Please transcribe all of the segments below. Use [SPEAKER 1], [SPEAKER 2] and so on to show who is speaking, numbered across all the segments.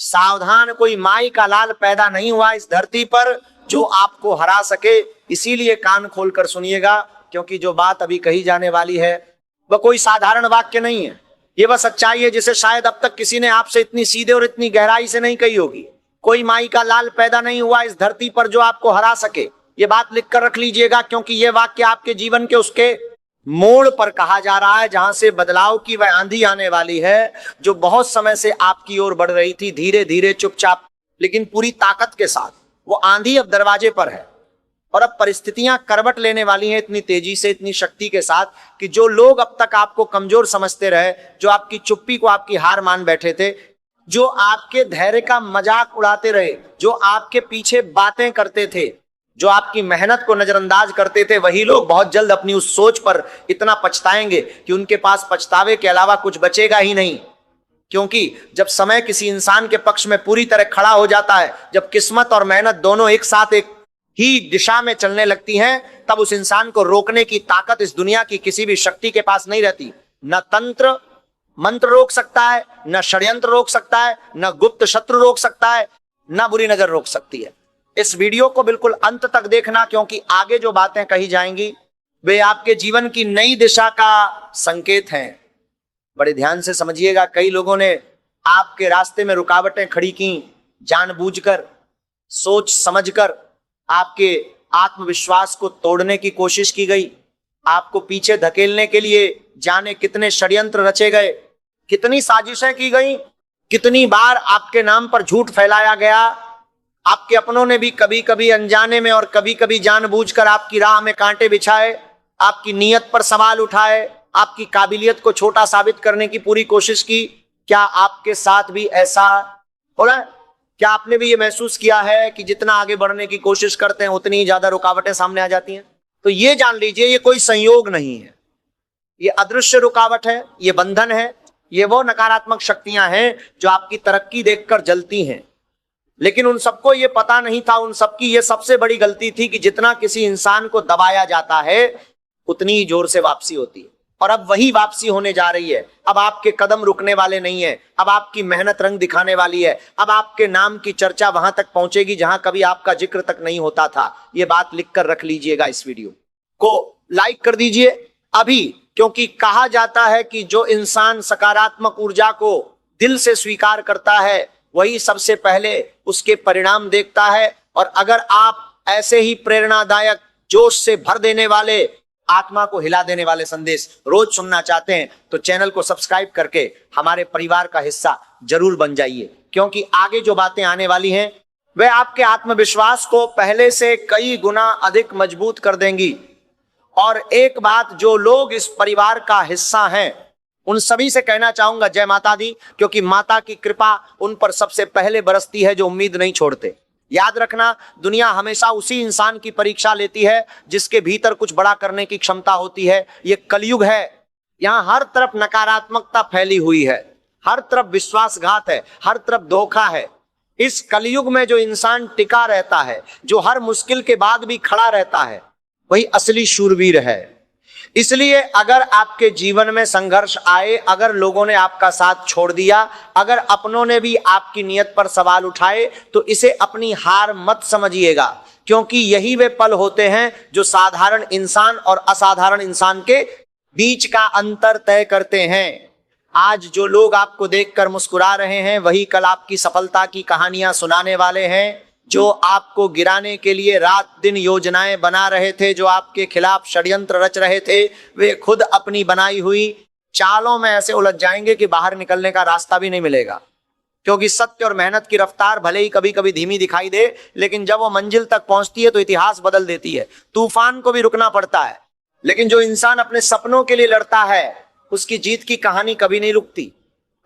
[SPEAKER 1] सावधान, कोई माई का लाल पैदा नहीं हुआ इस धरती पर जो आपको हरा सके। इसीलिए कान खोलकर सुनिएगा, क्योंकि जो बात अभी कही जाने वाली है वह कोई साधारण वाक्य नहीं है। ये वह सच्चाई है जिसे शायद अब तक किसी ने आपसे इतनी सीधे और इतनी गहराई से नहीं कही होगी। कोई माई का लाल पैदा नहीं हुआ इस धरती पर जो आपको हरा सके। ये बात लिख कर रख लीजिएगा, क्योंकि यह वाक्य आपके जीवन के उसके मोड़ पर कहा जा रहा है, जहां से बदलाव की वह आंधी आने वाली है जो बहुत समय से आपकी ओर बढ़ रही थी, धीरे धीरे, चुपचाप, लेकिन पूरी ताकत के साथ। वो आंधी अब दरवाजे पर है और अब परिस्थितियां करवट लेने वाली हैं इतनी तेजी से, इतनी शक्ति के साथ कि जो लोग अब तक आपको कमजोर समझते रहे, जो आपकी चुप्पी को आपकी हार मान बैठे थे, जो आपके धैर्य का मजाक उड़ाते रहे, जो आपके पीछे बातें करते थे, जो आपकी मेहनत को नजरअंदाज करते थे, वही लोग बहुत जल्द अपनी उस सोच पर इतना पछताएंगे कि उनके पास पछतावे के अलावा कुछ बचेगा ही नहीं। क्योंकि जब समय किसी इंसान के पक्ष में पूरी तरह खड़ा हो जाता है, जब किस्मत और मेहनत दोनों एक साथ एक ही दिशा में चलने लगती हैं, तब उस इंसान को रोकने की ताकत इस दुनिया की किसी भी शक्ति के पास नहीं रहती। न तंत्र मंत्र रोक सकता है, न षड्यंत्र रोक सकता है, न गुप्त शत्रु रोक सकता है, न बुरी नजर रोक सकती है। इस वीडियो को बिल्कुल अंत तक देखना, क्योंकि आगे जो बातें कही जाएंगी वे आपके जीवन की नई दिशा का संकेत हैं। बड़े ध्यान से समझिएगा। कई लोगों ने आपके रास्ते में रुकावटें खड़ी की, जानबूझकर, सोच समझकर आपके आत्मविश्वास को तोड़ने की कोशिश की गई, आपको पीछे धकेलने के लिए जाने कितने षड्यंत्र रचे गए, कितनी साजिशें की गई, कितनी बार आपके नाम पर झूठ फैलाया गया। आपके अपनों ने भी कभी कभी अनजाने में और कभी कभी जानबूझकर आपकी राह में कांटे बिछाए, आपकी नीयत पर सवाल उठाए, आपकी काबिलियत को छोटा साबित करने की पूरी कोशिश की। क्या आपके साथ भी ऐसा हो रहा है? क्या आपने भी ये महसूस किया है कि जितना आगे बढ़ने की कोशिश करते हैं उतनी ही ज्यादा रुकावटें सामने आ जाती हैं? तो ये जान लीजिए, ये कोई संयोग नहीं है, ये अदृश्य रुकावट है, ये बंधन है, ये वो नकारात्मक शक्तियां हैं जो आपकी तरक्की देखकर जलती हैं। लेकिन उन सबको ये पता नहीं था, उन सबकी ये सबसे बड़ी गलती थी कि जितना किसी इंसान को दबाया जाता है उतनी ही जोर से वापसी होती है। और अब वही वापसी होने जा रही है। अब आपके कदम रुकने वाले नहीं है, अब आपकी मेहनत रंग दिखाने वाली है, अब आपके नाम की चर्चा वहां तक पहुंचेगी जहां कभी आपका जिक्र तक नहीं होता था। ये बात लिखकर रख लीजिएगा। इस वीडियो को लाइक कर दीजिए अभी, क्योंकि कहा जाता है कि जो इंसान सकारात्मक ऊर्जा को दिल से स्वीकार करता है वही सबसे पहले उसके परिणाम देखता है। और अगर आप ऐसे ही प्रेरणादायक, जोश से भर देने वाले, आत्मा को हिला देने वाले संदेश रोज सुनना चाहते हैं तो चैनल को सब्सक्राइब करके हमारे परिवार का हिस्सा जरूर बन जाइए, क्योंकि आगे जो बातें आने वाली हैं वे आपके आत्मविश्वास को पहले से कई गुना अधिक मजबूत कर देंगी। और एक बात, जो लोग इस परिवार का हिस्सा हैं उन सभी से कहना चाहूंगा, जय माता दी, क्योंकि माता की कृपा उन पर सबसे पहले बरसती है जो उम्मीद नहीं छोड़ते। याद रखना, दुनिया हमेशा उसी इंसान की परीक्षा लेती है जिसके भीतर कुछ बड़ा करने की क्षमता होती है। ये कलयुग है, यहाँ हर तरफ नकारात्मकता फैली हुई है, हर तरफ विश्वासघात है, हर तरफ धोखा है। इस कलयुग में जो इंसान टिका रहता है, जो हर मुश्किल के बाद भी खड़ा रहता है, वही असली शूरवीर है। इसलिए अगर आपके जीवन में संघर्ष आए, अगर लोगों ने आपका साथ छोड़ दिया, अगर अपनों ने भी आपकी नीयत पर सवाल उठाए, तो इसे अपनी हार मत समझिएगा, क्योंकि यही वे पल होते हैं जो साधारण इंसान और असाधारण इंसान के बीच का अंतर तय करते हैं। आज जो लोग आपको देखकर मुस्कुरा रहे हैं वही कल आपकी सफलता की कहानियां सुनाने वाले हैं। जो आपको गिराने के लिए रात दिन योजनाएं बना रहे थे, जो आपके खिलाफ षड्यंत्र रच रहे थे, वे खुद अपनी बनाई हुई चालों में ऐसे उलझ जाएंगे कि बाहर निकलने का रास्ता भी नहीं मिलेगा। क्योंकि सत्य और मेहनत की रफ्तार भले ही कभी कभी धीमी दिखाई दे, लेकिन जब वो मंजिल तक पहुंचती है तो इतिहास बदल देती है। तूफान को भी रुकना पड़ता है, लेकिन जो इंसान अपने सपनों के लिए लड़ता है उसकी जीत की कहानी कभी नहीं रुकती।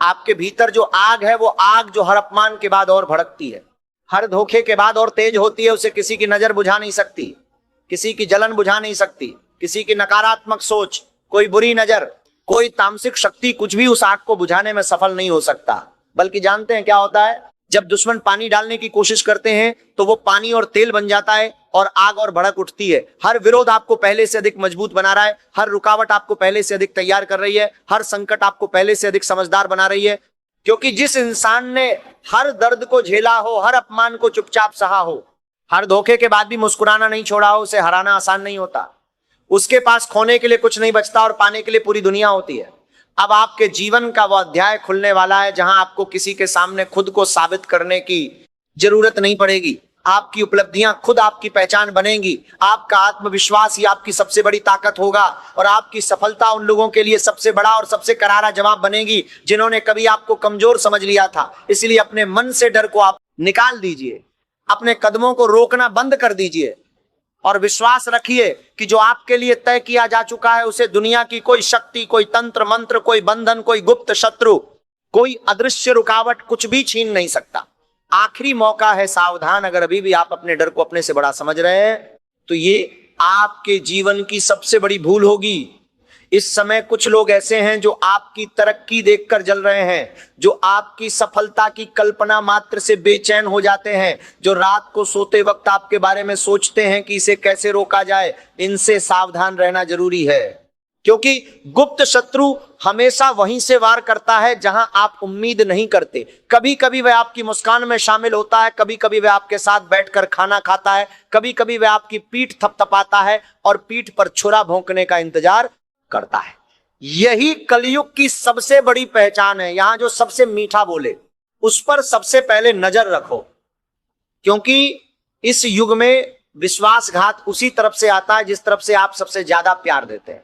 [SPEAKER 1] आपके भीतर जो आग है, वो आग जो हर अपमान के बाद और भड़कती है, हर धोखे के बाद और तेज होती है। उसे किसी की नजर बुझा नहीं सकती, किसी की जलन बुझा नहीं सकती, किसी की नकारात्मक सोच, कोई बुरी नजर, कोई तामसिक शक्ति, कुछ भी उस आग को बुझाने में सफल नहीं हो सकता। बल्कि जानते हैं क्या होता है? जब दुश्मन पानी डालने की कोशिश करते हैं तो वो पानी और तेल बन जाता है और आग और भड़क उठती है। हर विरोध आपको पहले से अधिक मजबूत बना रहा है, हर रुकावट आपको पहले से अधिक तैयार कर रही है, हर संकट आपको पहले से अधिक समझदार बना रही है। क्योंकि जिस इंसान ने हर दर्द को झेला हो, हर अपमान को चुपचाप सहा हो, हर धोखे के बाद भी मुस्कुराना नहीं छोड़ा हो, उसे हराना आसान नहीं होता। उसके पास खोने के लिए कुछ नहीं बचता और पाने के लिए पूरी दुनिया होती है। अब आपके जीवन का वो अध्याय खुलने वाला है जहां आपको किसी के सामने खुद को साबित करने की जरूरत नहीं पड़ेगी। आपकी उपलब्धियां खुद आपकी पहचान बनेंगी। आपका आत्मविश्वास ही आपकी सबसे बड़ी ताकत होगा और आपकी सफलता उन लोगों के लिए सबसे बड़ा और सबसे करारा जवाब बनेगी जिन्होंने कभी आपको कमजोर समझ लिया था। इसलिए अपने मन से डर को आप निकाल दीजिए, अपने कदमों को रोकना बंद कर दीजिए और विश्वास रखिए कि जो आपके लिए तय किया जा चुका है उसे दुनिया की कोई शक्ति, कोई तंत्र मंत्र, कोई बंधन, कोई गुप्त शत्रु, कोई अदृश्य रुकावट कुछ भी छीन नहीं सकता। आखिरी मौका है, सावधान। अगर अभी भी आप अपने डर को अपने से बड़ा समझ रहे हैं तो ये आपके जीवन की सबसे बड़ी भूल होगी। इस समय कुछ लोग ऐसे हैं जो आपकी तरक्की देखकर जल रहे हैं, जो आपकी सफलता की कल्पना मात्र से बेचैन हो जाते हैं, जो रात को सोते वक्त आपके बारे में सोचते हैं कि इसे कैसे रोका जाए। इनसे सावधान रहना जरूरी है, क्योंकि गुप्त शत्रु हमेशा वहीं से वार करता है जहां आप उम्मीद नहीं करते। कभी कभी वह आपकी मुस्कान में शामिल होता है, कभी कभी वह आपके साथ बैठकर खाना खाता है, कभी कभी वह आपकी पीठ थपथपाता है और पीठ पर छुरा भोंकने का इंतजार करता है। यही कलयुग की सबसे बड़ी पहचान है। यहां जो सबसे मीठा बोले उस पर सबसे पहले नजर रखो, क्योंकि इस युग में विश्वासघात उसी तरफ से आता है जिस तरफ से आप सबसे ज्यादा प्यार देते हैं।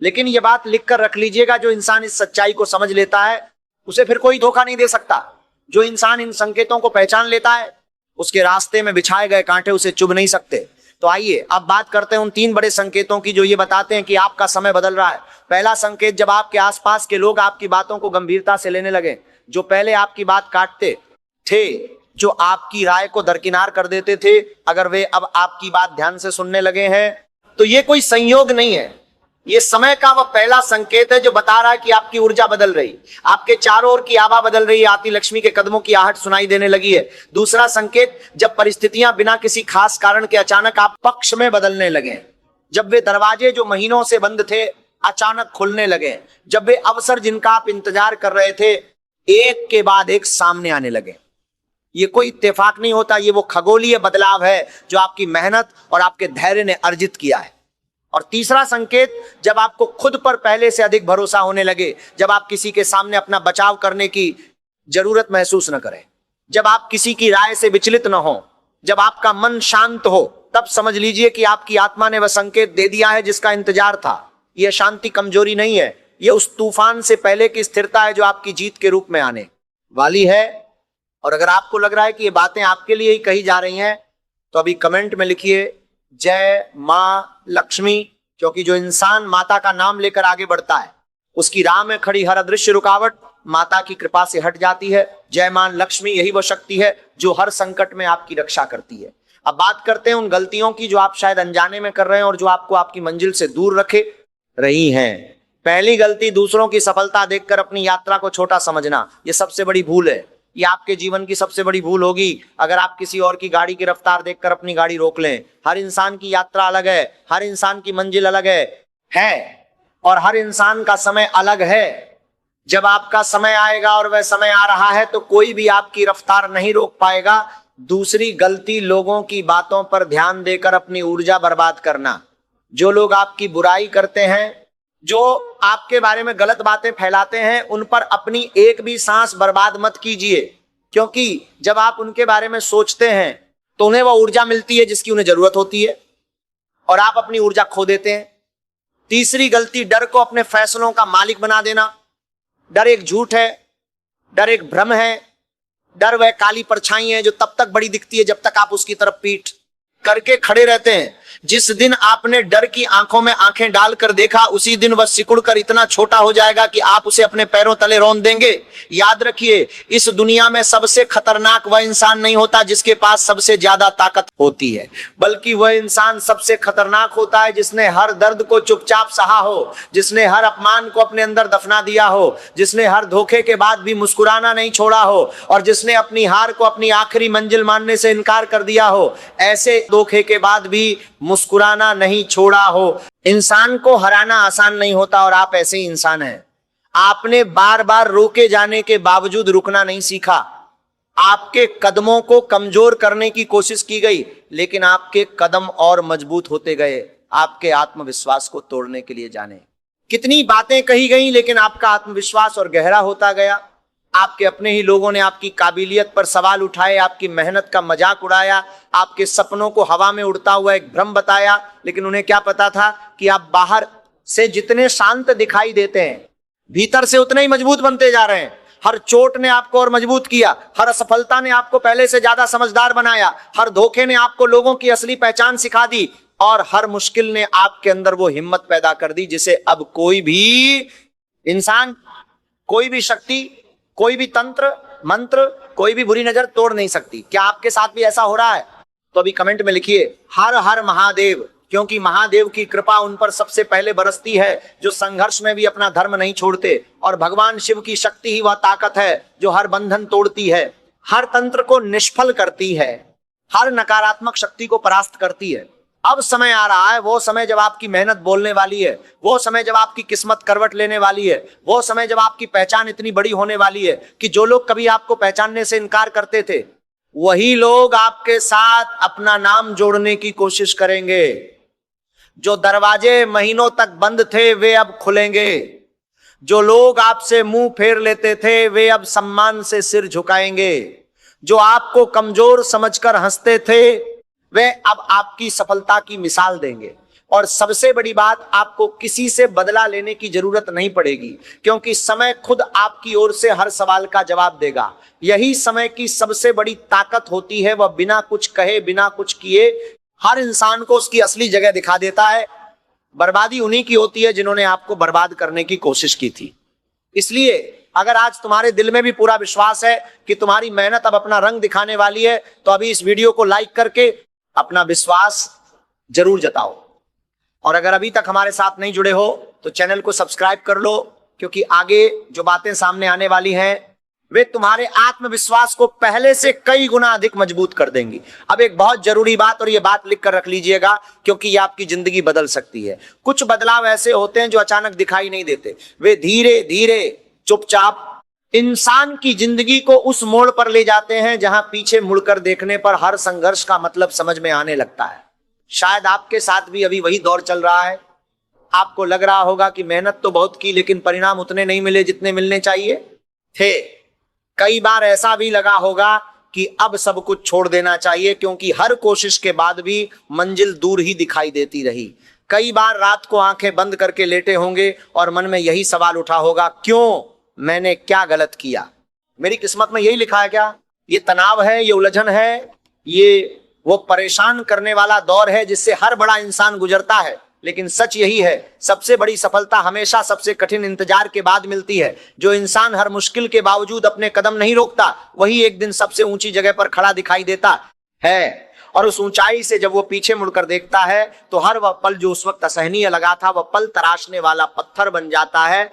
[SPEAKER 1] लेकिन यह बात लिख कर रख लीजिएगा, जो इंसान इस सच्चाई को समझ लेता है उसे फिर कोई धोखा नहीं दे सकता। जो इंसान इन संकेतों को पहचान लेता है उसके रास्ते में बिछाए गए कांटे उसे चुभ नहीं सकते। तो आइए अब बात करते हैं उन 3 बड़े संकेतों की जो ये बताते हैं कि आपका समय बदल रहा है। पहला संकेत, जब आपके आसपास के लोग आपकी बातों को गंभीरता से लेने लगे। जो पहले आपकी बात काटते थे, जो आपकी राय को दरकिनार कर देते थे, अगर वे अब आपकी बात ध्यान से सुनने लगे हैं तो ये कोई संयोग नहीं है, ये समय का वह पहला संकेत है जो बता रहा है कि आपकी ऊर्जा बदल रही, आपके चारों ओर की आभा बदल रही है, आती लक्ष्मी के कदमों की आहट सुनाई देने लगी है। दूसरा संकेत, जब परिस्थितियां बिना किसी खास कारण के अचानक आप पक्ष में बदलने लगे, जब वे दरवाजे जो महीनों से बंद थे अचानक खुलने लगे, जब वे अवसर जिनका आप इंतजार कर रहे थे एक के बाद एक सामने आने लगे। ये कोई इत्तेफाक नहीं होता, ये वो खगोलीय बदलाव है जो आपकी मेहनत और आपके धैर्य ने अर्जित किया है। और तीसरा संकेत, जब आपको खुद पर पहले से अधिक भरोसा होने लगे, जब आप किसी के सामने अपना बचाव करने की जरूरत महसूस न करें, जब आप किसी की राय से विचलित न हो, जब आपका मन शांत हो, तब समझ लीजिए कि आपकी आत्मा ने वह संकेत दे दिया है जिसका इंतजार था। यह शांति कमजोरी नहीं है, यह उस तूफान से पहले की स्थिरता है जो आपकी जीत के रूप में आने वाली है। और अगर आपको लग रहा है कि ये बातें आपके लिए ही कही जा रही हैं तो अभी कमेंट में लिखिए जय मां लक्ष्मी, क्योंकि जो इंसान माता का नाम लेकर आगे बढ़ता है उसकी राह में खड़ी हर अदृश्य रुकावट माता की कृपा से हट जाती है। जय मां लक्ष्मी यही वो शक्ति है जो हर संकट में आपकी रक्षा करती है। अब बात करते हैं उन गलतियों की जो आप शायद अनजाने में कर रहे हैं और जो आपको आपकी मंजिल से दूर रखे रही हैं। पहली गलती, दूसरों की सफलता देखकर अपनी यात्रा को छोटा समझना। यह सबसे बड़ी भूल है, ये आपके जीवन की सबसे बड़ी भूल होगी अगर आप किसी और की गाड़ी की रफ्तार देखकर अपनी गाड़ी रोक लें। हर इंसान की यात्रा अलग है, हर इंसान की मंजिल अलग है और हर इंसान का समय अलग है। जब आपका समय आएगा और वह समय आ रहा है तो कोई भी आपकी रफ्तार नहीं रोक पाएगा। दूसरी गलती, लोगों की बातों पर ध्यान देकर अपनी ऊर्जा बर्बाद करना। जो लोग आपकी बुराई करते हैं, जो आपके बारे में गलत बातें फैलाते हैं, उन पर अपनी एक भी सांस बर्बाद मत कीजिए, क्योंकि जब आप उनके बारे में सोचते हैं तो उन्हें वह ऊर्जा मिलती है जिसकी उन्हें जरूरत होती है और आप अपनी ऊर्जा खो देते हैं। तीसरी गलती, डर को अपने फैसलों का मालिक बना देना। डर एक झूठ है, डर एक भ्रम है, डर वह काली परछाई है जो तब तक बड़ी दिखती है जब तक आप उसकी तरफ पीठ करके खड़े रहते हैं। जिस दिन आपने डर की आंखों में आंखें डालकर देखा, उसी दिन वह सिकुड़कर इतना छोटा हो जाएगा कि आप उसे अपने पैरों तले रौंद देंगे। याद रखिए, इस दुनिया में सबसे खतरनाक वह इंसान नहीं होता जिसके पास सबसे ज्यादा ताकत होती है, बल्कि वह इंसान सबसे खतरनाक होता है जिसने हर दर्द को चुपचाप सहा हो, जिसने हर अपमान को अपने अंदर दफना दिया हो, जिसने हर धोखे के बाद भी मुस्कुराना नहीं छोड़ा हो और जिसने अपनी हार को अपनी आखिरी मंजिल मानने से इनकार कर दिया हो। ऐसे धोखे के बाद भी मुस्कुराना नहीं छोड़ा हो। इंसान को हराना आसान नहीं होता और आप ऐसे ही इंसान हैं। आपने बार बार रोके जाने के बावजूद रुकना नहीं सीखा। आपके कदमों को कमजोर करने की कोशिश की गई, लेकिन आपके कदम और मजबूत होते गए आपके आत्मविश्वास को तोड़ने के लिए। जाने कितनी बातें कही गई, लेकिन आपका आत्मविश्वास और गहरा होता गया। आपके अपने ही लोगों ने आपकी काबिलियत पर सवाल उठाए, आपकी मेहनत का मजाक उड़ाया, आपके सपनों को हवा में उड़ता हुआ एक भ्रम बताया। लेकिन उन्हें क्या पता था कि आप बाहर से जितने शांत दिखाई देते हैं, भीतर से उतने ही मजबूत बनते जा रहे हैं। हर चोट ने आपको और मजबूत किया, हर असफलता ने आपको पहले से ज्यादा समझदार बनाया, हर धोखे ने आपको लोगों की असली पहचान सिखा दी, और हर मुश्किल ने आपके अंदर वो हिम्मत पैदा कर दी जिसे अब कोई भी इंसान, कोई भी शक्ति, कोई भी तंत्र मंत्र, कोई भी बुरी नजर तोड़ नहीं सकती। क्या आपके साथ भी ऐसा हो रहा है? तो अभी कमेंट में लिखिए हर हर महादेव, क्योंकि महादेव की कृपा उन पर सबसे पहले बरसती है जो संघर्ष में भी अपना धर्म नहीं छोड़ते, और भगवान शिव की शक्ति ही वह ताकत है जो हर बंधन तोड़ती है, हर तंत्र को निष्फल करती है, हर नकारात्मक शक्ति को परास्त करती है। अब समय आ रहा है, वो समय जब आपकी मेहनत बोलने वाली है, वो समय जब आपकी किस्मत करवट लेने वाली है, वो समय जब आपकी पहचान इतनी बड़ी होने वाली है कि जो लोग कभी आपको पहचानने से इनकार करते थे, वही लोग आपके साथ अपना नाम जोड़ने की कोशिश करेंगे। जो दरवाजे महीनों तक बंद थे वे अब खुलेंगे। जो लोग आपसे मुंह फेर लेते थे वे अब सम्मान से सिर झुकाएंगे। जो आपको कमजोर समझकर हंसते थे वे अब आपकी सफलता की मिसाल देंगे। और सबसे बड़ी बात, आपको किसी से बदला लेने की जरूरत नहीं पड़ेगी, क्योंकि समय खुद आपकी ओर से हर सवाल का जवाब देगा। यही समय की सबसे बड़ी ताकत होती है, वह बिना कुछ कहे, बिना कुछ किए हर इंसान को उसकी असली जगह दिखा देता है। बर्बादी उन्हीं की होती है जिन्होंने आपको बर्बाद करने की कोशिश की थी। इसलिए अगर आज तुम्हारे दिल में भी पूरा विश्वास है कि तुम्हारी मेहनत अब अपना रंग दिखाने वाली है, तो अभी इस वीडियो को लाइक करके अपना विश्वास जरूर जताओ। और अगर अभी तक हमारे साथ नहीं जुड़े हो तो चैनल को सब्सक्राइब कर लो, क्योंकि आगे जो बातें सामने आने वाली हैं वे तुम्हारे आत्मविश्वास को पहले से कई गुना अधिक मजबूत कर देंगी। अब एक बहुत जरूरी बात, और ये बात लिख कर रख लीजिएगा, क्योंकि ये आपकी जिंदगी बदल सकती है। कुछ बदलाव ऐसे होते हैं जो अचानक दिखाई नहीं देते, वे धीरे धीरे चुपचाप इंसान की जिंदगी को उस मोड़ पर ले जाते हैं जहां पीछे मुड़कर देखने पर हर संघर्ष का मतलब समझ में आने लगता है। शायद आपके साथ भी अभी वही दौर चल रहा है। आपको लग रहा होगा कि मेहनत तो बहुत की, लेकिन परिणाम उतने नहीं मिले जितने मिलने चाहिए थे। कई बार ऐसा भी लगा होगा कि अब सब कुछ छोड़ देना चाहिए, क्योंकि हर कोशिश के बाद भी मंजिल दूर ही दिखाई देती रही। कई बार रात को आंखें बंद करके लेटे होंगे और मन में यही सवाल उठा होगा, क्यों? मैंने क्या गलत किया? मेरी किस्मत में यही लिखा है क्या? ये तनाव है, ये उलझन है, ये वो परेशान करने वाला दौर है जिससे हर बड़ा इंसान गुजरता है। लेकिन सच यही है, सबसे बड़ी सफलता हमेशा सबसे कठिन इंतजार के बाद मिलती है। जो इंसान हर मुश्किल के बावजूद अपने कदम नहीं रोकता, वही एक दिन सबसे ऊंची जगह पर खड़ा दिखाई देता है। और उस ऊंचाई से जब वो पीछे मुड़कर देखता है तो हर वह पल जो उस वक्त असहनीय लगा था, वह पल तराशने वाला पत्थर बन जाता है।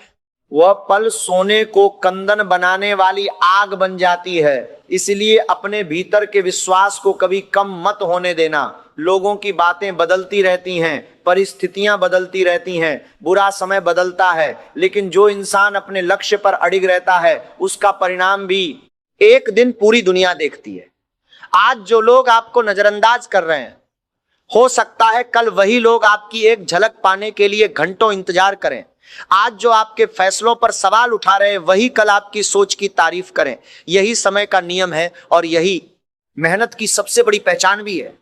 [SPEAKER 1] वह पल सोने को कंदन बनाने वाली आग बन जाती है। इसलिए अपने भीतर के विश्वास को कभी कम मत होने देना। लोगों की बातें बदलती रहती हैं, परिस्थितियां बदलती रहती हैं, बुरा समय बदलता है, लेकिन जो इंसान अपने लक्ष्य पर अडिग रहता है उसका परिणाम भी एक दिन पूरी दुनिया देखती है। आज जो लोग आपको नजरअंदाज कर रहे हैं, हो सकता है कल वही लोग आपकी एक झलक पाने के लिए घंटों इंतजार करें। आज जो आपके फैसलों पर सवाल उठा रहे हैं, वही कल आपकी सोच की तारीफ करें। यही समय का नियम है और यही मेहनत की सबसे बड़ी पहचान भी है।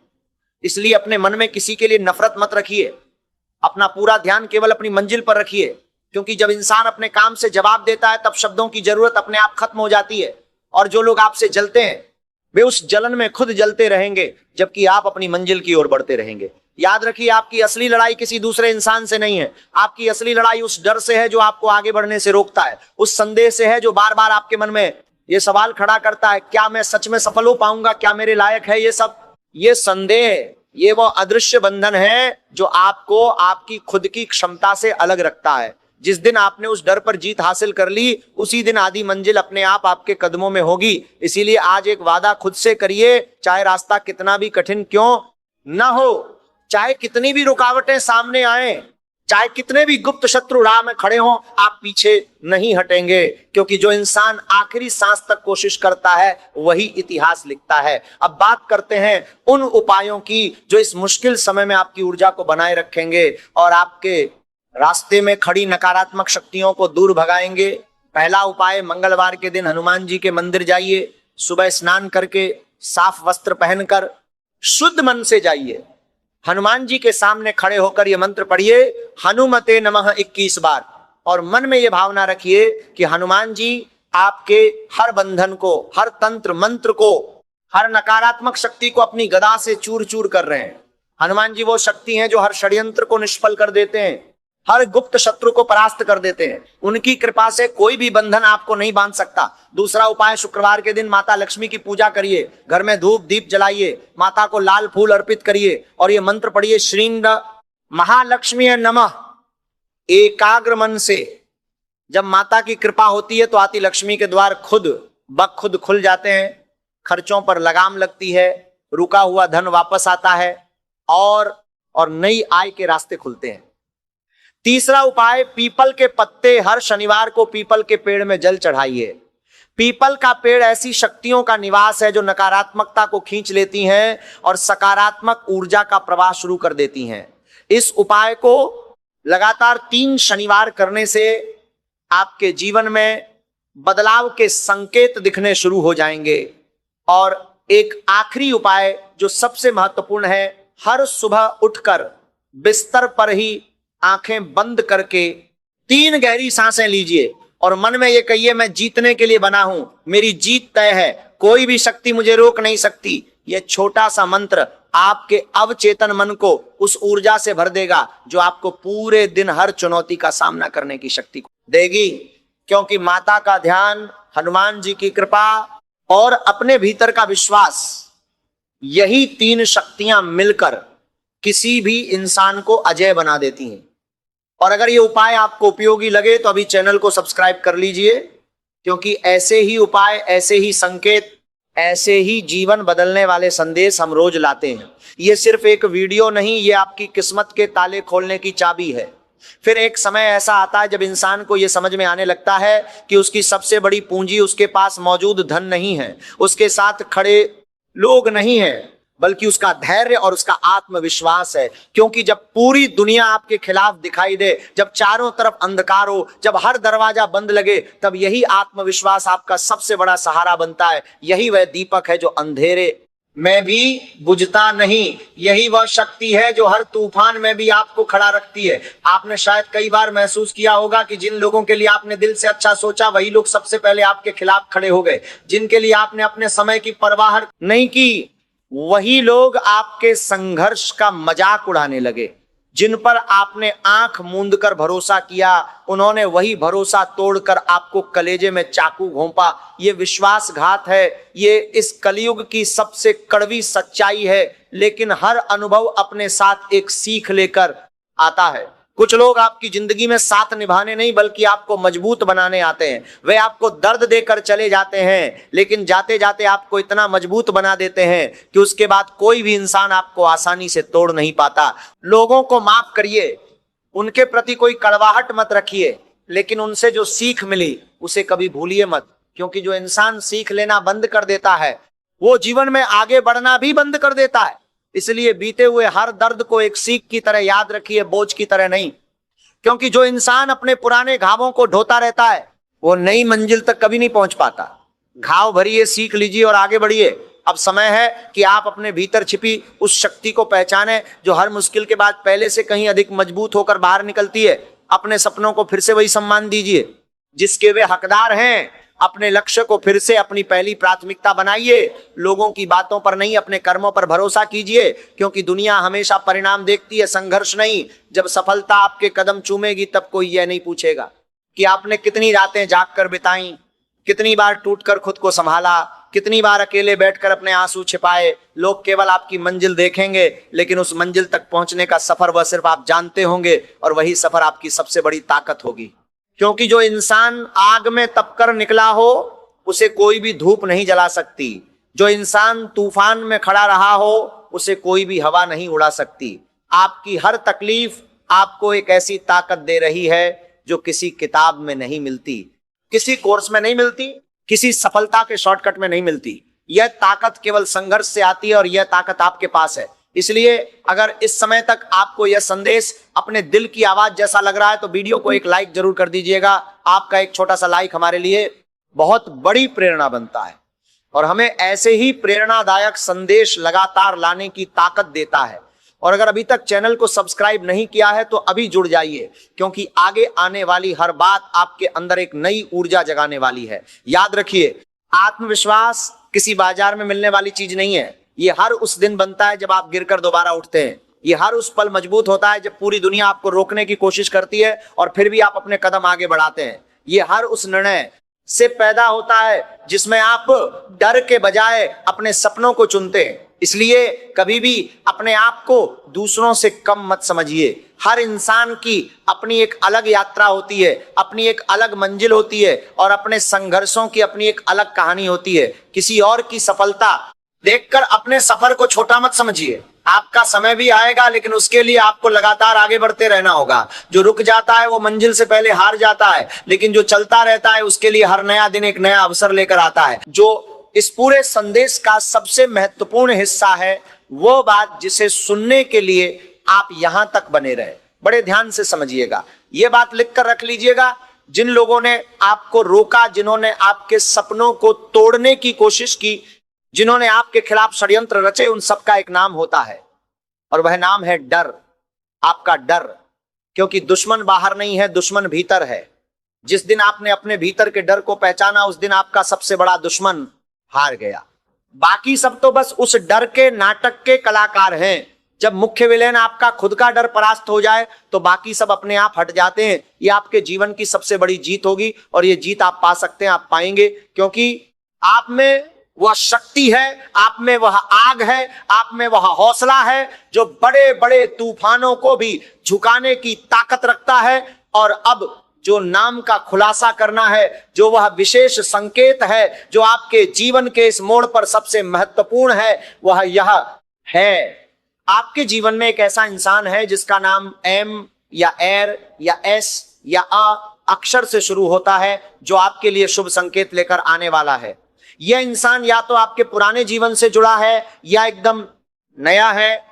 [SPEAKER 1] इसलिए अपने मन में किसी के लिए नफरत मत रखिए, अपना पूरा ध्यान केवल अपनी मंजिल पर रखिए, क्योंकि जब इंसान अपने काम से जवाब देता है तब शब्दों की जरूरत अपने आप खत्म हो जाती है। और जो लोग आपसे जलते हैं वे उस जलन में खुद जलते रहेंगे, जबकि आप अपनी मंजिल की ओर बढ़ते रहेंगे। याद रखिए, आपकी असली लड़ाई किसी दूसरे इंसान से नहीं है। आपकी असली लड़ाई उस डर से है जो आपको आगे बढ़ने से रोकता है, उस संदेह से है जो बार बार आपके मन में ये सवाल खड़ा करता है, क्या मैं सच में सफल हो पाऊंगा? क्या मेरे लायक है ये सब? ये संदेह, ये वो अदृश्य बंधन है जो आपको आपकी खुद की क्षमता से अलग रखता है। जिस दिन आपने उस डर पर जीत हासिल कर ली, उसी दिन आधी मंजिल अपने आप आपके कदमों में होगी। इसीलिए आज एक वादा खुद से करिए, चाहे रास्ता कितना भी कठिन क्यों ना हो, चाहे कितनी भी रुकावटें सामने आए, चाहे कितने भी गुप्त शत्रु राह में खड़े हों, आप पीछे नहीं हटेंगे, क्योंकि जो इंसान आखिरी सांस तक कोशिश करता है वही इतिहास लिखता है। अब बात करते हैं उन उपायों की जो इस मुश्किल समय में आपकी ऊर्जा को बनाए रखेंगे और आपके रास्ते में खड़ी नकारात्मक शक्तियों को दूर भगाएंगे। पहला उपाय, मंगलवार के दिन हनुमान जी के मंदिर जाइए, सुबह स्नान करके साफ वस्त्र पहनकर शुद्ध मन से जाइए, हनुमान जी के सामने खड़े होकर यह मंत्र पढ़िए, हनुमते नमः 21 बार, और मन में यह भावना रखिए कि हनुमान जी आपके हर बंधन को, हर तंत्र मंत्र को, हर नकारात्मक शक्ति को अपनी गदा से चूर चूर कर रहे हैं। हनुमान जी वो शक्ति हैं जो हर षड्यंत्र को निष्फल कर देते हैं, हर गुप्त शत्रु को परास्त कर देते हैं। उनकी कृपा से कोई भी बंधन आपको नहीं बांध सकता। दूसरा उपाय, शुक्रवार के दिन माता लक्ष्मी की पूजा करिए, घर में धूप दीप जलाइए, माता को लाल फूल अर्पित करिए और ये मंत्र पढ़िए, श्रीं महालक्ष्मी नमः। एकाग्र मन से जब माता की कृपा होती है तो आती लक्ष्मी के द्वार खुद ब खुद खुल जाते हैं, खर्चों पर लगाम लगती है, रुका हुआ धन वापस आता है और नई आय के रास्ते खुलते हैं। तीसरा उपाय, पीपल के पत्ते, हर शनिवार को पीपल के पेड़ में जल चढ़ाइए। पीपल का पेड़ ऐसी शक्तियों का निवास है जो नकारात्मकता को खींच लेती हैं और सकारात्मक ऊर्जा का प्रवाह शुरू कर देती हैं। इस उपाय को लगातार 3 शनिवार करने से आपके जीवन में बदलाव के संकेत दिखने शुरू हो जाएंगे। और एक आखिरी उपाय जो सबसे महत्वपूर्ण है, हर सुबह उठकर बिस्तर पर ही आंखें बंद करके 3 गहरी सांसें लीजिए और मन में ये कहिए, मैं जीतने के लिए बना हूं, मेरी जीत तय है, कोई भी शक्ति मुझे रोक नहीं सकती। यह छोटा सा मंत्र आपके अवचेतन मन को उस ऊर्जा से भर देगा जो आपको पूरे दिन हर चुनौती का सामना करने की शक्ति देगी। क्योंकि माता का ध्यान, हनुमान जी की कृपा और अपने भीतर का विश्वास, यही 3 शक्तियां मिलकर किसी भी इंसान को अजय बना देती हैं। और अगर ये उपाय आपको उपयोगी लगे तो अभी चैनल को सब्सक्राइब कर लीजिए, क्योंकि ऐसे ही उपाय, ऐसे ही संकेत, ऐसे ही जीवन बदलने वाले संदेश हम रोज लाते हैं। ये सिर्फ एक वीडियो नहीं, ये आपकी किस्मत के ताले खोलने की चाबी है। फिर एक समय ऐसा आता है जब इंसान को यह समझ में आने लगता है कि उसकी सबसे बड़ी पूंजी उसके पास मौजूद धन नहीं है, उसके साथ खड़े लोग नहीं है, बल्कि उसका धैर्य और उसका आत्मविश्वास है। क्योंकि जब पूरी दुनिया आपके खिलाफ दिखाई दे, जब चारों तरफ अंधकार हो, जब हर दरवाजा बंद लगे, तब यही आत्मविश्वास आपका सबसे बड़ा सहारा बनता है। यही वह दीपक है जो अंधेरे में भी बुझता नहीं, यही वह शक्ति है जो हर तूफान में भी आपको खड़ा रखती है। आपने शायद कई बार महसूस किया होगा कि जिन लोगों के लिए आपने दिल से अच्छा सोचा, वही लोग सबसे पहले आपके खिलाफ खड़े हो गए। जिनके लिए आपने अपने समय की परवाह नहीं की, वही लोग आपके संघर्ष का मजाक उड़ाने लगे। जिन पर आपने आंख मूंद कर भरोसा किया, उन्होंने वही भरोसा तोड़कर आपको कलेजे में चाकू घोंपा। ये विश्वासघात है, ये इस कलयुग की सबसे कड़वी सच्चाई है। लेकिन हर अनुभव अपने साथ एक सीख लेकर आता है। कुछ लोग आपकी जिंदगी में साथ निभाने नहीं बल्कि आपको मजबूत बनाने आते हैं। वे आपको दर्द देकर चले जाते हैं, लेकिन जाते जाते आपको इतना मजबूत बना देते हैं कि उसके बाद कोई भी इंसान आपको आसानी से तोड़ नहीं पाता। लोगों को माफ करिए, उनके प्रति कोई कड़वाहट मत रखिए, लेकिन उनसे जो सीख मिली उसे कभी भूलिए मत। क्योंकि जो इंसान सीख लेना बंद कर देता है, वो जीवन में आगे बढ़ना भी बंद कर देता है। इसलिए बीते हुए हर दर्द को एक सीख की तरह याद रखिए, बोझ की तरह नहीं। क्योंकि जो इंसान अपने पुराने घावों को ढोता रहता है, वो नई मंजिल तक कभी नहीं पहुंच पाता। घाव भरिए, सीख लीजिए और आगे बढ़िए। अब समय है कि आप अपने भीतर छिपी उस शक्ति को पहचानें जो हर मुश्किल के बाद पहले से कहीं अधिक मजबूत होकर बाहर निकलती है। अपने सपनों को फिर से वही सम्मान दीजिए जिसके वे हकदार हैं। अपने लक्ष्य को फिर से अपनी पहली प्राथमिकता बनाइए। लोगों की बातों पर नहीं, अपने कर्मों पर भरोसा कीजिए, क्योंकि दुनिया हमेशा परिणाम देखती है, संघर्ष नहीं। जब सफलता आपके कदम चूमेगी तब कोई यह नहीं पूछेगा कि आपने कितनी रातें जागकर बिताई, कितनी बार टूटकर खुद को संभाला, कितनी बार अकेले बैठकर अपने आंसू छिपाए। लोग केवल आपकी मंजिल देखेंगे, लेकिन उस मंजिल तक पहुंचने का सफर वह सिर्फ आप जानते होंगे, और वही सफर आपकी सबसे बड़ी ताकत होगी। क्योंकि जो इंसान आग में तपकर निकला हो, उसे कोई भी धूप नहीं जला सकती। जो इंसान तूफान में खड़ा रहा हो, उसे कोई भी हवा नहीं उड़ा सकती। आपकी हर तकलीफ आपको एक ऐसी ताकत दे रही है जो किसी किताब में नहीं मिलती, किसी कोर्स में नहीं मिलती, किसी सफलता के शॉर्टकट में नहीं मिलती। यह ताकत केवल संघर्ष से आती है और यह ताकत आपके पास है। इसलिए अगर इस समय तक आपको यह संदेश अपने दिल की आवाज जैसा लग रहा है तो वीडियो को एक लाइक जरूर कर दीजिएगा। आपका एक छोटा सा लाइक हमारे लिए बहुत बड़ी प्रेरणा बनता है और हमें ऐसे ही प्रेरणादायक संदेश लगातार लाने की ताकत देता है। और अगर अभी तक चैनल को सब्सक्राइब नहीं किया है तो अभी जुड़ जाइए, क्योंकि आगे आने वाली हर बात आपके अंदर एक नई ऊर्जा जगाने वाली है। याद रखिए, आत्मविश्वास किसी बाजार में मिलने वाली चीज नहीं है। ये हर उस दिन बनता है जब आप गिरकर दोबारा उठते हैं। ये हर उस पल मजबूत होता है जब पूरी दुनिया आपको रोकने की कोशिश करती है और फिर भी आप अपने कदम आगे बढ़ाते हैं। ये हर उस निर्णय से पैदा होता है जिसमें आप डर के बजाय अपने सपनों को चुनते हैं। इसलिए कभी भी अपने आप को दूसरों से कम मत समझिए। हर इंसान की अपनी एक अलग यात्रा होती है, अपनी एक अलग मंजिल होती है और अपने संघर्षों की अपनी एक अलग कहानी होती है। किसी और की सफलता देखकर अपने सफर को छोटा मत समझिए। आपका समय भी आएगा, लेकिन उसके लिए आपको लगातार आगे बढ़ते रहना होगा। जो रुक जाता है वो मंजिल से पहले हार जाता है, लेकिन जो चलता रहता है उसके लिए हर नया दिन एक नया अवसर लेकर आता है। जो इस पूरे संदेश का सबसे महत्वपूर्ण हिस्सा है वो बात जिसे सुनने के लिए आप यहां तक बने रहे। बड़े ध्यान से समझिएगा, ये बात लिखकर रख लीजिएगा। जिन लोगों ने आपको रोका, जिन्होंने आपके सपनों को तोड़ने की कोशिश की, जिन्होंने आपके खिलाफ षड्यंत्र रचे, उन सबका एक नाम होता है और वह नाम है डर। आपका डर, क्योंकि दुश्मन बाहर नहीं है, दुश्मन भीतर है। जिस दिन आपने अपने भीतर के डर को पहचाना उस दिन आपका सबसे बड़ा दुश्मन हार गया। बाकी सब तो बस उस डर के नाटक के कलाकार हैं। जब मुख्य विलेन आपका खुद का डर परास्त हो जाए तो बाकी सब अपने आप हट जाते हैं। ये आपके जीवन की सबसे बड़ी जीत होगी और ये जीत आप पा सकते हैं, आप पाएंगे, क्योंकि आप में वह शक्ति है, आप में वह आग है, आप में वह हौसला है जो बड़े बड़े तूफानों को भी झुकाने की ताकत रखता है। और अब जो नाम का खुलासा करना है, जो वह विशेष संकेत है जो आपके जीवन के इस मोड़ पर सबसे महत्वपूर्ण है, वह यह है। आपके जीवन में एक ऐसा इंसान है जिसका नाम एम या एर या एस या अ अक्षर से शुरू होता है, जो आपके लिए शुभ संकेत लेकर आने वाला है। यह इंसान या तो आपके पुराने जीवन से जुड़ा है या एकदम नया है,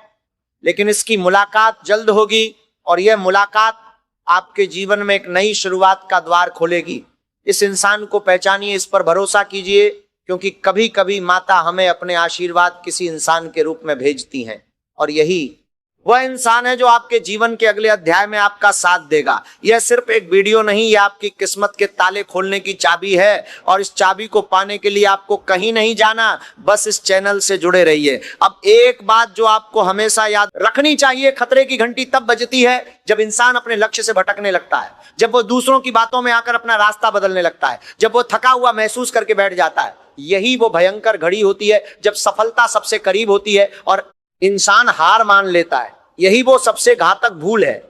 [SPEAKER 1] लेकिन इसकी मुलाकात जल्द होगी और यह मुलाकात आपके जीवन में एक नई शुरुआत का द्वार खोलेगी। इस इंसान को पहचानिए, इस पर भरोसा कीजिए, क्योंकि कभी कभी माता हमें अपने आशीर्वाद किसी इंसान के रूप में भेजती हैं और यही वह इंसान है जो आपके जीवन के अगले अध्याय में आपका साथ देगा। यह सिर्फ एक वीडियो नहीं, यह आपकी किस्मत के ताले खोलने की चाबी है और इस चाबी को पाने के लिए आपको कहीं नहीं जाना, बस इस चैनल से जुड़े रहिए। अब एक बात जो आपको हमेशा याद रखनी चाहिए, खतरे की घंटी तब बजती है जब इंसान अपने लक्ष्य से भटकने लगता है, जब वो दूसरों की बातों में आकर अपना रास्ता बदलने लगता है, जब वो थका हुआ महसूस करके बैठ जाता है। यही वो भयंकर घड़ी होती है जब सफलता सबसे करीब होती है और इंसान हार मान लेता है। यही वो सबसे घातक भूल है।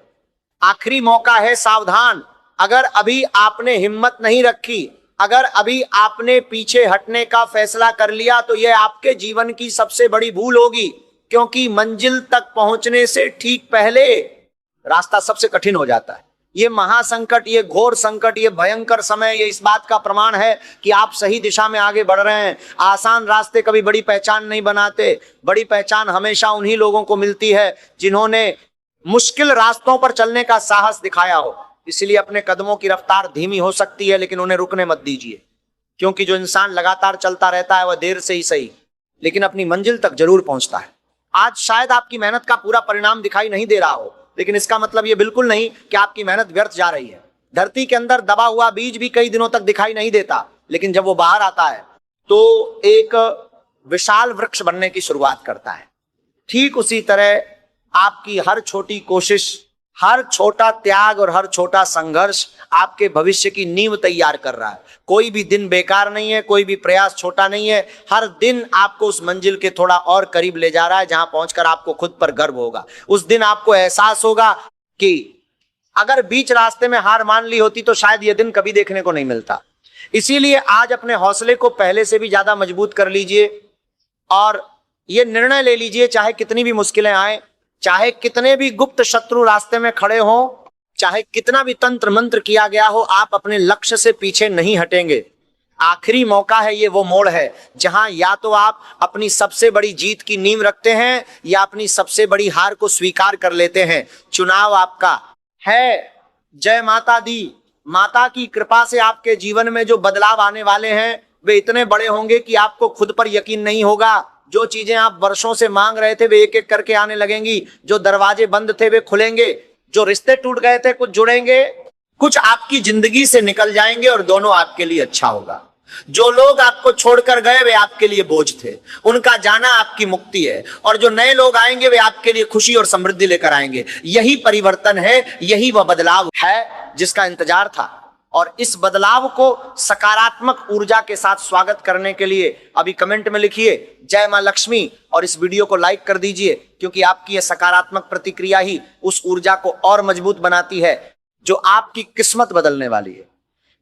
[SPEAKER 1] आखिरी मौका है, सावधान। अगर अभी आपने हिम्मत नहीं रखी, अगर अभी आपने पीछे हटने का फैसला कर लिया तो यह आपके जीवन की सबसे बड़ी भूल होगी, क्योंकि मंजिल तक पहुंचने से ठीक पहले रास्ता सबसे कठिन हो जाता है। ये महासंकट, ये घोर संकट, ये भयंकर समय, ये इस बात का प्रमाण है कि आप सही दिशा में आगे बढ़ रहे हैं। आसान रास्ते कभी बड़ी पहचान नहीं बनाते। बड़ी पहचान हमेशा उन्हीं लोगों को मिलती है जिन्होंने मुश्किल रास्तों पर चलने का साहस दिखाया हो। इसलिए अपने कदमों की रफ्तार धीमी हो सकती है, लेकिन उन्हें रुकने मत दीजिए, क्योंकि जो इंसान लगातार चलता रहता है वह देर से ही सही लेकिन अपनी मंजिल तक जरूर पहुंचता है। आज शायद आपकी मेहनत का पूरा परिणाम दिखाई नहीं दे रहा हो, लेकिन इसका मतलब यह बिल्कुल नहीं कि आपकी मेहनत व्यर्थ जा रही है। धरती के अंदर दबा हुआ बीज भी कई दिनों तक दिखाई नहीं देता, लेकिन जब वो बाहर आता है तो एक विशाल वृक्ष बनने की शुरुआत करता है। ठीक उसी तरह आपकी हर छोटी कोशिश, हर छोटा त्याग और हर छोटा संघर्ष आपके भविष्य की नींव तैयार कर रहा है। कोई भी दिन बेकार नहीं है, कोई भी प्रयास छोटा नहीं है। हर दिन आपको उस मंजिल के थोड़ा और करीब ले जा रहा है जहां पहुंचकर आपको खुद पर गर्व होगा। उस दिन आपको एहसास होगा कि अगर बीच रास्ते में हार मान ली होती तो शायद यह दिन कभी देखने को नहीं मिलता। इसीलिए आज अपने हौसले को पहले से भी ज्यादा मजबूत कर लीजिए और यह निर्णय ले लीजिए, चाहे कितनी भी मुश्किलें आए, चाहे कितने भी गुप्त शत्रु रास्ते में खड़े हो, चाहे कितना भी तंत्र मंत्र किया गया हो, आप अपने लक्ष्य से पीछे नहीं हटेंगे। आखिरी मौका है, ये वो मोड़ है जहां या तो आप अपनी सबसे बड़ी जीत की नींव रखते हैं या अपनी सबसे बड़ी हार को स्वीकार कर लेते हैं। चुनाव आपका है। जय माता दी। माता की कृपा से आपके जीवन में जो बदलाव आने वाले हैं वे इतने बड़े होंगे कि आपको खुद पर यकीन नहीं होगा। जो चीजें आप वर्षों से मांग रहे थे वे एक एक करके आने लगेंगी। जो दरवाजे बंद थे वे खुलेंगे। जो रिश्ते टूट गए थे कुछ जुड़ेंगे, कुछ आपकी जिंदगी से निकल जाएंगे और दोनों आपके लिए अच्छा होगा। जो लोग आपको छोड़कर गए वे आपके लिए बोझ थे, उनका जाना आपकी मुक्ति है। और जो नए लोग आएंगे वे आपके लिए खुशी और समृद्धि लेकर आएंगे। यही परिवर्तन है, यही वह बदलाव है जिसका इंतजार था। और इस बदलाव को सकारात्मक ऊर्जा के साथ स्वागत करने के लिए अभी कमेंट में लिखिए जय मां लक्ष्मी और इस वीडियो को लाइक कर दीजिए, क्योंकि आपकी यह सकारात्मक प्रतिक्रिया ही उस ऊर्जा को और मजबूत बनाती है जो आपकी किस्मत बदलने वाली है।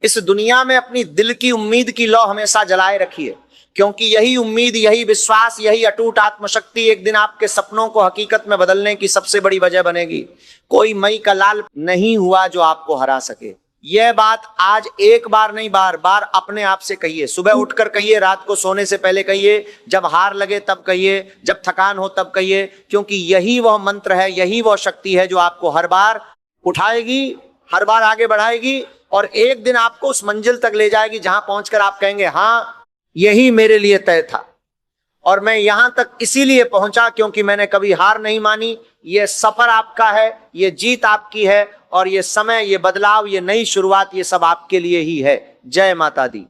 [SPEAKER 1] इस दुनिया में अपनी दिल की उम्मीद की लौ हमेशा जलाए रखिए, क्योंकि यही उम्मीद, यही विश्वास, यही अटूट आत्मशक्ति एक दिन आपके सपनों को हकीकत में बदलने की सबसे बड़ी वजह बनेगी। कोई मई का लाल नहीं हुआ जो आपको हरा सके। यह बात आज एक बार नहीं, बार बार अपने आप से कहिए। सुबह उठकर कहिए, रात को सोने से पहले कहिए, जब हार लगे तब कहिए, जब थकान हो तब कहिए, क्योंकि यही वह मंत्र है, यही वह शक्ति है जो आपको हर बार उठाएगी, हर बार आगे बढ़ाएगी और एक दिन आपको उस मंजिल तक ले जाएगी जहां पहुंचकर आप कहेंगे हाँ, यही मेरे लिए तय था और मैं यहां तक इसीलिए पहुंचा क्योंकि मैंने कभी हार नहीं मानी। ये सफर आपका है, ये जीत आपकी है और ये समय, ये बदलाव, ये नई शुरुआत, ये सब आपके लिए ही है। जय माता दी।